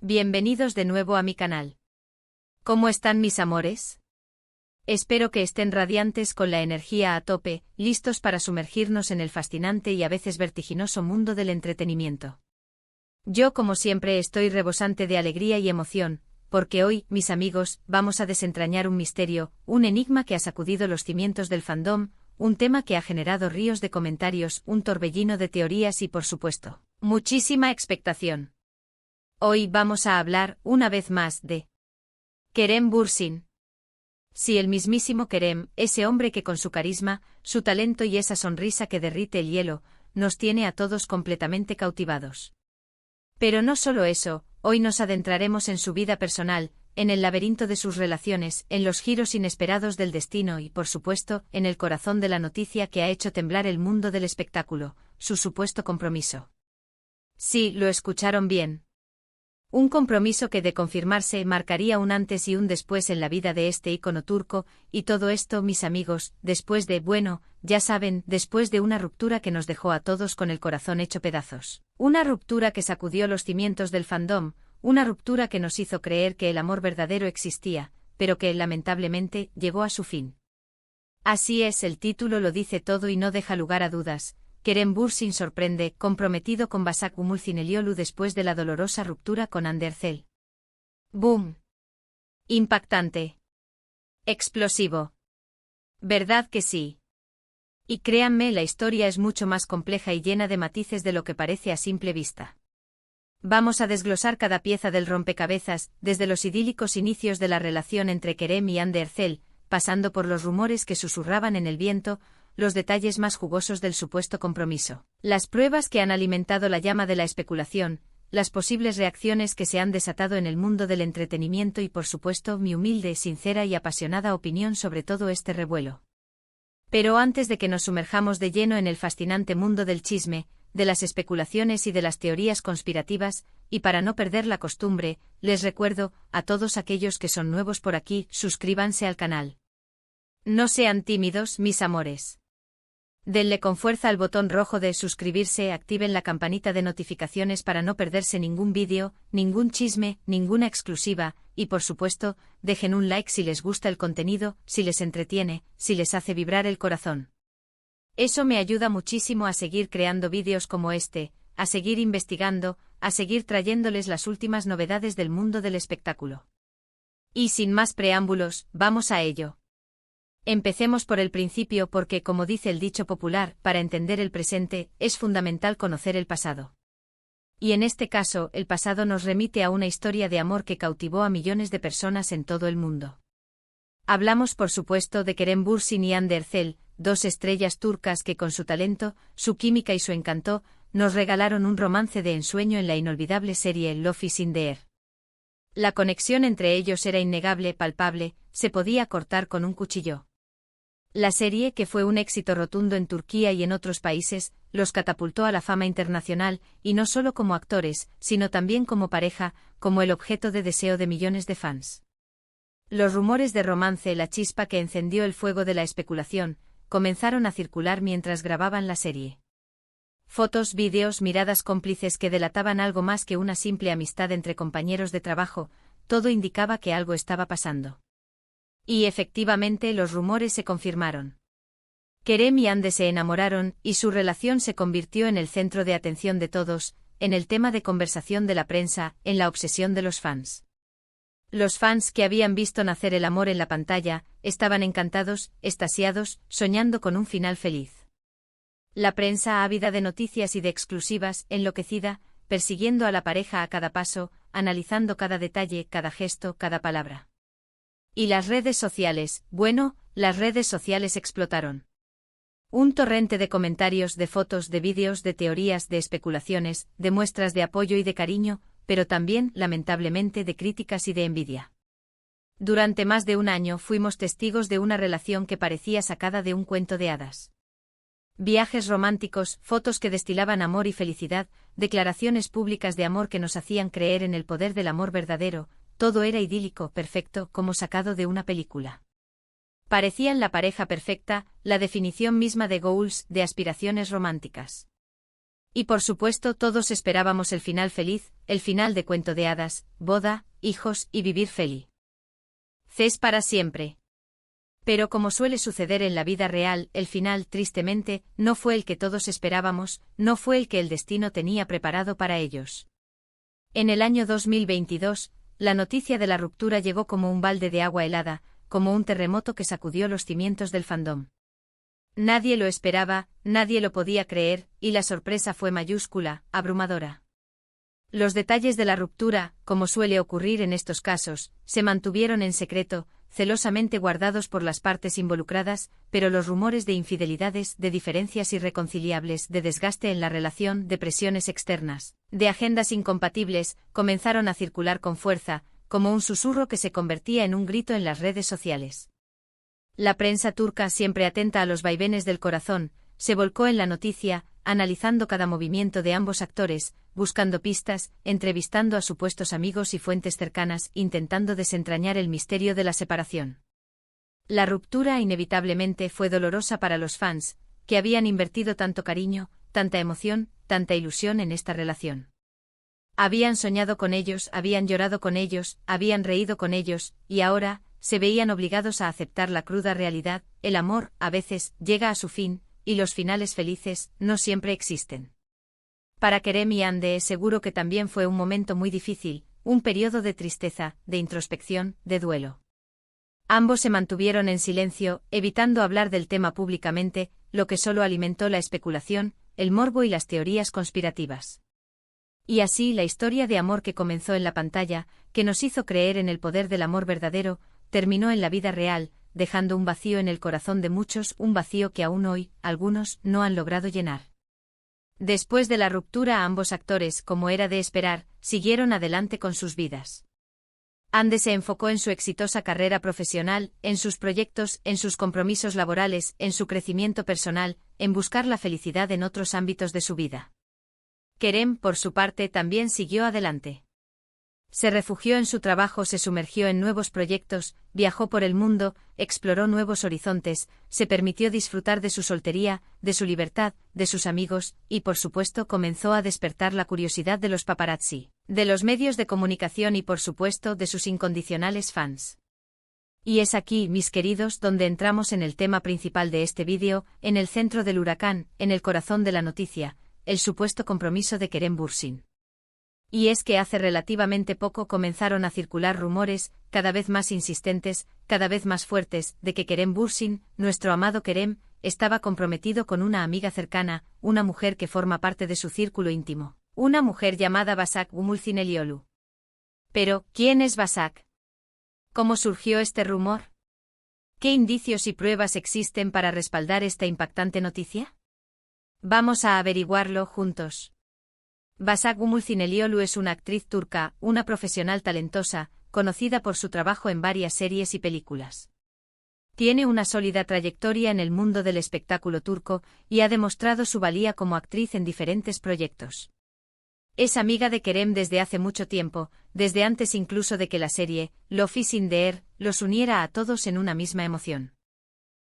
Bienvenidos de nuevo a mi canal. ¿Cómo están mis amores? Espero que estén radiantes con la energía a tope, listos para sumergirnos en el fascinante y a veces vertiginoso mundo del entretenimiento. Yo como siempre estoy rebosante de alegría y emoción, porque hoy, mis amigos, vamos a desentrañar un misterio, un enigma que ha sacudido los cimientos del fandom, un tema que ha generado ríos de comentarios, un torbellino de teorías y por supuesto, muchísima expectación. Hoy vamos a hablar, una vez más, de Kerem Bürsin. Sí, el mismísimo Kerem, ese hombre que con su carisma, su talento y esa sonrisa que derrite el hielo, nos tiene a todos completamente cautivados. Pero no solo eso, hoy nos adentraremos en su vida personal, en el laberinto de sus relaciones, en los giros inesperados del destino y, por supuesto, en el corazón de la noticia que ha hecho temblar el mundo del espectáculo, su supuesto compromiso. Sí, lo escucharon bien. Un compromiso que de confirmarse marcaría un antes y un después en la vida de este ícono turco, y todo esto, mis amigos, después de, bueno, ya saben, después de una ruptura que nos dejó a todos con el corazón hecho pedazos. Una ruptura que sacudió los cimientos del fandom, una ruptura que nos hizo creer que el amor verdadero existía, pero que, lamentablemente, llegó a su fin. Así es, el título lo dice todo y no deja lugar a dudas. Kerem Bürsin sorprende, comprometido con Başak Umulcineliolu después de la dolorosa ruptura con Hande Erçel. ¡Boom! Impactante. Explosivo. ¿Verdad que sí? Y créanme, la historia es mucho más compleja y llena de matices de lo que parece a simple vista. Vamos a desglosar cada pieza del rompecabezas, desde los idílicos inicios de la relación entre Kerem y Hande Erçel, pasando por los rumores que susurraban en el viento, los detalles más jugosos del supuesto compromiso, las pruebas que han alimentado la llama de la especulación, las posibles reacciones que se han desatado en el mundo del entretenimiento y por supuesto mi humilde, sincera y apasionada opinión sobre todo este revuelo. Pero antes de que nos sumerjamos de lleno en el fascinante mundo del chisme, de las especulaciones y de las teorías conspirativas, y para no perder la costumbre, les recuerdo, a todos aquellos que son nuevos por aquí, suscríbanse al canal. No sean tímidos, mis amores. Denle con fuerza al botón rojo de suscribirse, activen la campanita de notificaciones para no perderse ningún vídeo, ningún chisme, ninguna exclusiva, y por supuesto, dejen un like si les gusta el contenido, si les entretiene, si les hace vibrar el corazón. Eso me ayuda muchísimo a seguir creando vídeos como este, a seguir investigando, a seguir trayéndoles las últimas novedades del mundo del espectáculo. Y sin más preámbulos, vamos a ello. Empecemos por el principio porque, como dice el dicho popular, para entender el presente, es fundamental conocer el pasado. Y en este caso, el pasado nos remite a una historia de amor que cautivó a millones de personas en todo el mundo. Hablamos por supuesto de Kerem Bürsin y Hande Erçel, dos estrellas turcas que con su talento, su química y su encanto, nos regalaron un romance de ensueño en la inolvidable serie Love is in the Air. La conexión entre ellos era innegable, palpable, se podía cortar con un cuchillo. La serie, que fue un éxito rotundo en Turquía y en otros países, los catapultó a la fama internacional, y no solo como actores, sino también como pareja, como el objeto de deseo de millones de fans. Los rumores de romance, la chispa que encendió el fuego de la especulación, comenzaron a circular mientras grababan la serie. Fotos, vídeos, miradas cómplices que delataban algo más que una simple amistad entre compañeros de trabajo, todo indicaba que algo estaba pasando. Y efectivamente los rumores se confirmaron. Kerem y Hande se enamoraron, y su relación se convirtió en el centro de atención de todos, en el tema de conversación de la prensa, en la obsesión de los fans. Los fans que habían visto nacer el amor en la pantalla, estaban encantados, extasiados, soñando con un final feliz. La prensa, ávida de noticias y de exclusivas, enloquecida, persiguiendo a la pareja a cada paso, analizando cada detalle, cada gesto, cada palabra. Y las redes sociales, bueno, las redes sociales explotaron. Un torrente de comentarios, de fotos, de vídeos, de teorías, de especulaciones, de muestras de apoyo y de cariño, pero también, lamentablemente, de críticas y de envidia. Durante más de un año fuimos testigos de una relación que parecía sacada de un cuento de hadas. Viajes románticos, fotos que destilaban amor y felicidad, declaraciones públicas de amor que nos hacían creer en el poder del amor verdadero, todo era idílico, perfecto, como sacado de una película. Parecían la pareja perfecta, la definición misma de goals, de aspiraciones románticas. Y por supuesto todos esperábamos el final feliz, el final de cuento de hadas, boda, hijos y vivir feliz. Para siempre. Pero como suele suceder en la vida real, el final, tristemente, no fue el que todos esperábamos, no fue el que el destino tenía preparado para ellos. En el año 2022, la noticia de la ruptura llegó como un balde de agua helada, como un terremoto que sacudió los cimientos del fandom. Nadie lo esperaba, nadie lo podía creer, y la sorpresa fue mayúscula, abrumadora. Los detalles de la ruptura, como suele ocurrir en estos casos, se mantuvieron en secreto, celosamente guardados por las partes involucradas, pero los rumores de infidelidades, de diferencias irreconciliables, de desgaste en la relación, de presiones externas, de agendas incompatibles, comenzaron a circular con fuerza, como un susurro que se convertía en un grito en las redes sociales. La prensa turca, siempre atenta a los vaivenes del corazón, se volcó en la noticia, analizando cada movimiento de ambos actores, buscando pistas, entrevistando a supuestos amigos y fuentes cercanas, intentando desentrañar el misterio de la separación. La ruptura inevitablemente fue dolorosa para los fans, que habían invertido tanto cariño, tanta emoción, tanta ilusión en esta relación. Habían soñado con ellos, habían llorado con ellos, habían reído con ellos, y ahora, se veían obligados a aceptar la cruda realidad: el amor, a veces, llega a su fin, y los finales felices, no siempre existen. Para Kerem y Hande seguro que también fue un momento muy difícil, un periodo de tristeza, de introspección, de duelo. Ambos se mantuvieron en silencio, evitando hablar del tema públicamente, lo que solo alimentó la especulación, el morbo y las teorías conspirativas. Y así la historia de amor que comenzó en la pantalla, que nos hizo creer en el poder del amor verdadero, terminó en la vida real, dejando un vacío en el corazón de muchos, un vacío que aún hoy, algunos, no han logrado llenar. Después de la ruptura, ambos actores, como era de esperar, siguieron adelante con sus vidas. Hande se enfocó en su exitosa carrera profesional, en sus proyectos, en sus compromisos laborales, en su crecimiento personal, en buscar la felicidad en otros ámbitos de su vida. Kerem, por su parte, también siguió adelante. Se refugió en su trabajo, se sumergió en nuevos proyectos, viajó por el mundo, exploró nuevos horizontes, se permitió disfrutar de su soltería, de su libertad, de sus amigos, y por supuesto comenzó a despertar la curiosidad de los paparazzi, de los medios de comunicación y por supuesto de sus incondicionales fans. Y es aquí, mis queridos, donde entramos en el tema principal de este vídeo, en el centro del huracán, en el corazón de la noticia, el supuesto compromiso de Kerem Bürsin. Y es que hace relativamente poco comenzaron a circular rumores, cada vez más insistentes, cada vez más fuertes, de que Kerem Bürsin, nuestro amado Kerem, estaba comprometido con una amiga cercana, una mujer que forma parte de su círculo íntimo, una mujer llamada Başak Gumulcineliolu. Pero, ¿quién es Başak? ¿Cómo surgió este rumor? ¿Qué indicios y pruebas existen para respaldar esta impactante noticia? Vamos a averiguarlo juntos. Başak Gumulcineliolu es una actriz turca, una profesional talentosa, conocida por su trabajo en varias series y películas. Tiene una sólida trayectoria en el mundo del espectáculo turco y ha demostrado su valía como actriz en diferentes proyectos. Es amiga de Kerem desde hace mucho tiempo, desde antes incluso de que la serie, Love is in the Air, los uniera a todos en una misma emoción.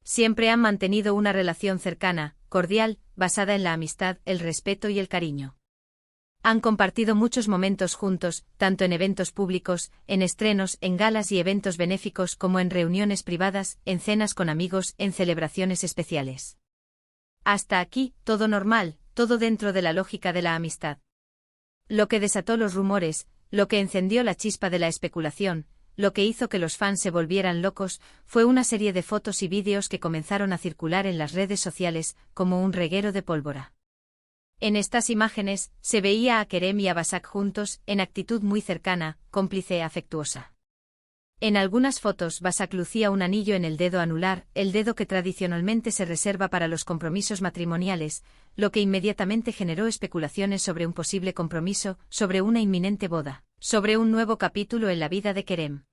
Siempre han mantenido una relación cercana, cordial, basada en la amistad, el respeto y el cariño. Han compartido muchos momentos juntos, tanto en eventos públicos, en estrenos, en galas y eventos benéficos como en reuniones privadas, en cenas con amigos, en celebraciones especiales. Hasta aquí, todo normal, todo dentro de la lógica de la amistad. Lo que desató los rumores, lo que encendió la chispa de la especulación, lo que hizo que los fans se volvieran locos, fue una serie de fotos y vídeos que comenzaron a circular en las redes sociales, como un reguero de pólvora. En estas imágenes, se veía a Kerem y a Başak juntos, en actitud muy cercana, cómplice, afectuosa. En algunas fotos Başak lucía un anillo en el dedo anular, el dedo que tradicionalmente se reserva para los compromisos matrimoniales, lo que inmediatamente generó especulaciones sobre un posible compromiso, sobre una inminente boda, sobre un nuevo capítulo en la vida de Kerem.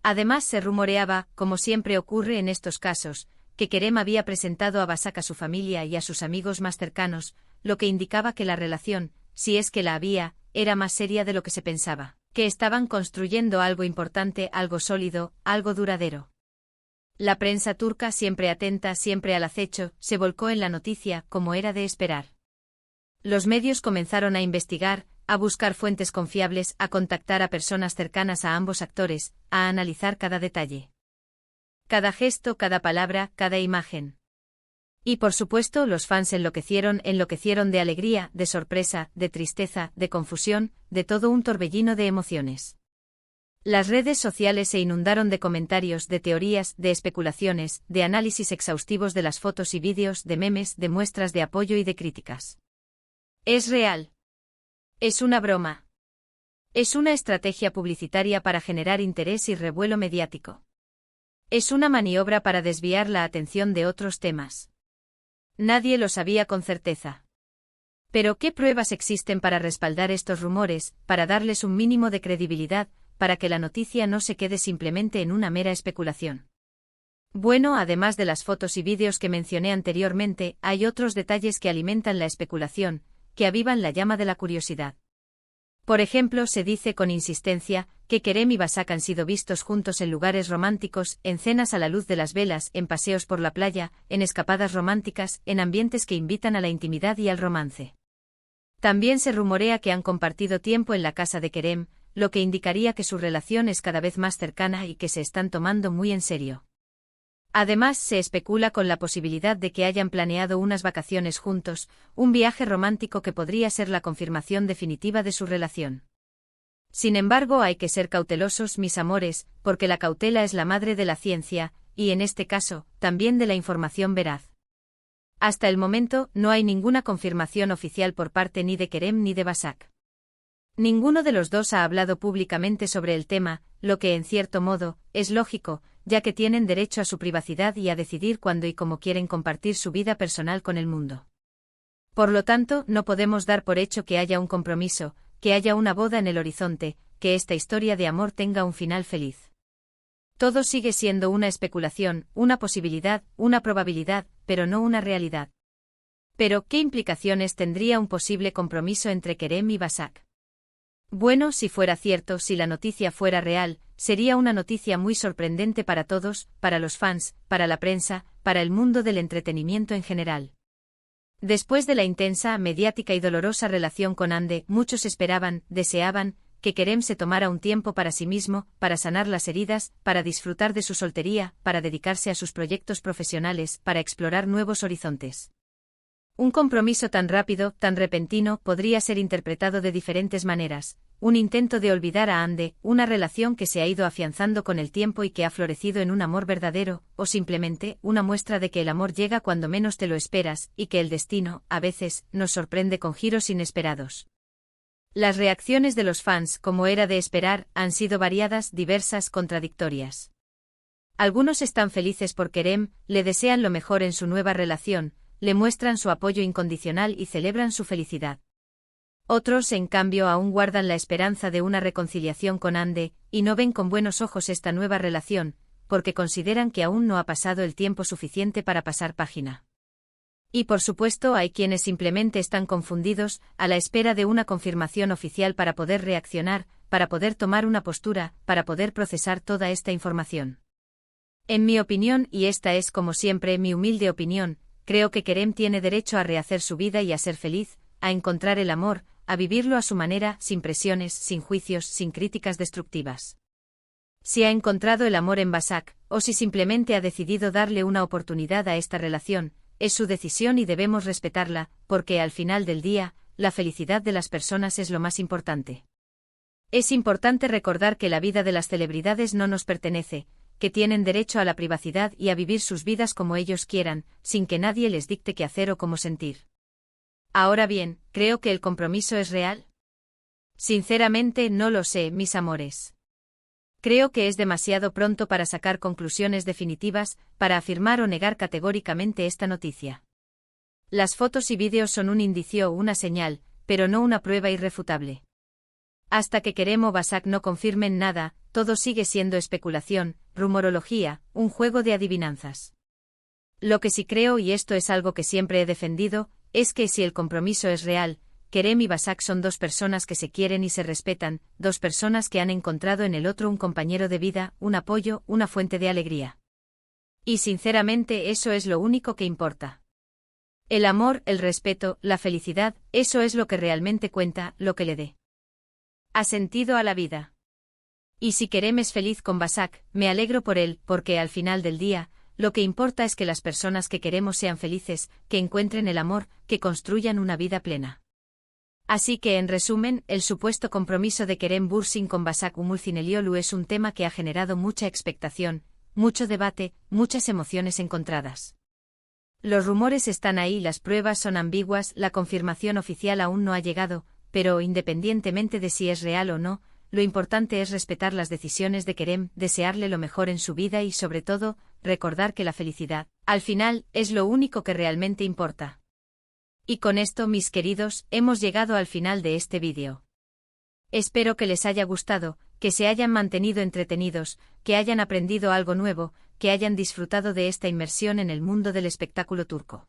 Además se rumoreaba, como siempre ocurre en estos casos, que Kerem había presentado a Başak a su familia y a sus amigos más cercanos, lo que indicaba que la relación, si es que la había, era más seria de lo que se pensaba, que estaban construyendo algo importante, algo sólido, algo duradero. La prensa turca, siempre atenta, siempre al acecho, se volcó en la noticia, como era de esperar. Los medios comenzaron a investigar, a buscar fuentes confiables, a contactar a personas cercanas a ambos actores, a analizar cada detalle. Cada gesto, cada palabra, cada imagen. Y por supuesto los fans enloquecieron de alegría, de sorpresa, de tristeza, de confusión, de todo un torbellino de emociones. Las redes sociales se inundaron de comentarios, de teorías, de especulaciones, de análisis exhaustivos de las fotos y vídeos, de memes, de muestras de apoyo y de críticas. ¿Es real? ¿Es una broma? ¿Es una estrategia publicitaria para generar interés y revuelo mediático? ¿Es una maniobra para desviar la atención de otros temas? Nadie lo sabía con certeza. Pero ¿qué pruebas existen para respaldar estos rumores, para darles un mínimo de credibilidad, para que la noticia no se quede simplemente en una mera especulación? Bueno, además de las fotos y vídeos que mencioné anteriormente, hay otros detalles que alimentan la especulación, que avivan la llama de la curiosidad. Por ejemplo, se dice con insistencia que Kerem y Basak han sido vistos juntos en lugares románticos, en cenas a la luz de las velas, en paseos por la playa, en escapadas románticas, en ambientes que invitan a la intimidad y al romance. También se rumorea que han compartido tiempo en la casa de Kerem, lo que indicaría que su relación es cada vez más cercana y que se están tomando muy en serio. Además, se especula con la posibilidad de que hayan planeado unas vacaciones juntos, un viaje romántico que podría ser la confirmación definitiva de su relación. Sin embargo, hay que ser cautelosos, mis amores, porque la cautela es la madre de la ciencia, y en este caso, también de la información veraz. Hasta el momento, no hay ninguna confirmación oficial por parte ni de Kerem ni de Basak. Ninguno de los dos ha hablado públicamente sobre el tema, lo que en cierto modo, es lógico, ya que tienen derecho a su privacidad y a decidir cuándo y cómo quieren compartir su vida personal con el mundo. Por lo tanto, no podemos dar por hecho que haya un compromiso, que haya una boda en el horizonte, que esta historia de amor tenga un final feliz. Todo sigue siendo una especulación, una posibilidad, una probabilidad, pero no una realidad. Pero, ¿qué implicaciones tendría un posible compromiso entre Kerem y Basak? Bueno, si fuera cierto, si la noticia fuera real, sería una noticia muy sorprendente para todos, para los fans, para la prensa, para el mundo del entretenimiento en general. Después de la intensa, mediática y dolorosa relación con Hande, muchos esperaban, deseaban, que Kerem se tomara un tiempo para sí mismo, para sanar las heridas, para disfrutar de su soltería, para dedicarse a sus proyectos profesionales, para explorar nuevos horizontes. Un compromiso tan rápido, tan repentino, podría ser interpretado de diferentes maneras. Un intento de olvidar a Hande, una relación que se ha ido afianzando con el tiempo y que ha florecido en un amor verdadero, o simplemente, una muestra de que el amor llega cuando menos te lo esperas, y que el destino, a veces, nos sorprende con giros inesperados. Las reacciones de los fans, como era de esperar, han sido variadas, diversas, contradictorias. Algunos están felices por Kerem, le desean lo mejor en su nueva relación, le muestran su apoyo incondicional y celebran su felicidad. Otros, en cambio, aún guardan la esperanza de una reconciliación con Hande, y no ven con buenos ojos esta nueva relación, porque consideran que aún no ha pasado el tiempo suficiente para pasar página. Y por supuesto hay quienes simplemente están confundidos, a la espera de una confirmación oficial para poder reaccionar, para poder tomar una postura, para poder procesar toda esta información. En mi opinión, y esta es como siempre mi humilde opinión, creo que Kerem tiene derecho a rehacer su vida y a ser feliz, a encontrar el amor, a vivirlo a su manera, sin presiones, sin juicios, sin críticas destructivas. Si ha encontrado el amor en Basak, o si simplemente ha decidido darle una oportunidad a esta relación, es su decisión y debemos respetarla, porque al final del día, la felicidad de las personas es lo más importante. Es importante recordar que la vida de las celebridades no nos pertenece, que tienen derecho a la privacidad y a vivir sus vidas como ellos quieran, sin que nadie les dicte qué hacer o cómo sentir. Ahora bien, ¿creo que el compromiso es real? Sinceramente no lo sé, mis amores. Creo que es demasiado pronto para sacar conclusiones definitivas, para afirmar o negar categóricamente esta noticia. Las fotos y vídeos son un indicio o una señal, pero no una prueba irrefutable. Hasta que Kerem o Basak no confirmen nada, todo sigue siendo especulación, rumorología, un juego de adivinanzas. Lo que sí creo, y esto es algo que siempre he defendido, es que si el compromiso es real, Kerem y Basak son dos personas que se quieren y se respetan, dos personas que han encontrado en el otro un compañero de vida, un apoyo, una fuente de alegría. Y sinceramente eso es lo único que importa. El amor, el respeto, la felicidad, eso es lo que realmente cuenta, lo que le dé a sentido a la vida. Y si Kerem es feliz con Basak, me alegro por él, porque al final del día, lo que importa es que las personas que queremos sean felices, que encuentren el amor, que construyan una vida plena. Así que, en resumen, el supuesto compromiso de Kerem Bürsin con Basak Umulcineliolu es un tema que ha generado mucha expectación, mucho debate, muchas emociones encontradas. Los rumores están ahí, las pruebas son ambiguas, la confirmación oficial aún no ha llegado, pero independientemente de si es real o no, lo importante es respetar las decisiones de Kerem, desearle lo mejor en su vida y sobre todo, recordar que la felicidad, al final, es lo único que realmente importa. Y con esto, mis queridos, hemos llegado al final de este vídeo. Espero que les haya gustado, que se hayan mantenido entretenidos, que hayan aprendido algo nuevo, que hayan disfrutado de esta inmersión en el mundo del espectáculo turco.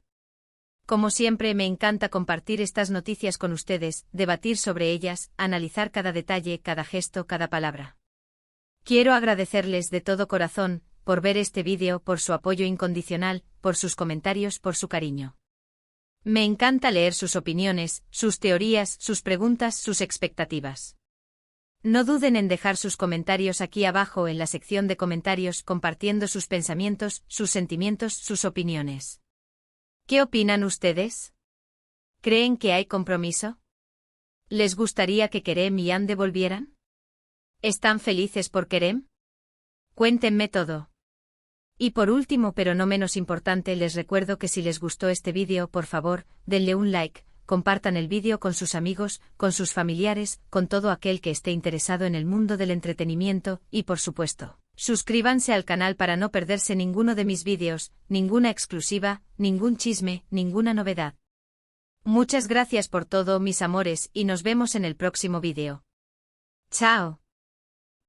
Como siempre, me encanta compartir estas noticias con ustedes, debatir sobre ellas, analizar cada detalle, cada gesto, cada palabra. Quiero agradecerles de todo corazón, por ver este vídeo, por su apoyo incondicional, por sus comentarios, por su cariño. Me encanta leer sus opiniones, sus teorías, sus preguntas, sus expectativas. No duden en dejar sus comentarios aquí abajo en la sección de comentarios compartiendo sus pensamientos, sus sentimientos, sus opiniones. ¿Qué opinan ustedes? ¿Creen que hay compromiso? ¿Les gustaría que Kerem y Hande volvieran? ¿Están felices por Kerem? Cuéntenme todo. Y por último pero no menos importante, les recuerdo que si les gustó este vídeo, por favor, denle un like, compartan el vídeo con sus amigos, con sus familiares, con todo aquel que esté interesado en el mundo del entretenimiento, y por supuesto, suscríbanse al canal para no perderse ninguno de mis vídeos, ninguna exclusiva, ningún chisme, ninguna novedad. Muchas gracias por todo, mis amores, y nos vemos en el próximo vídeo. ¡Chao!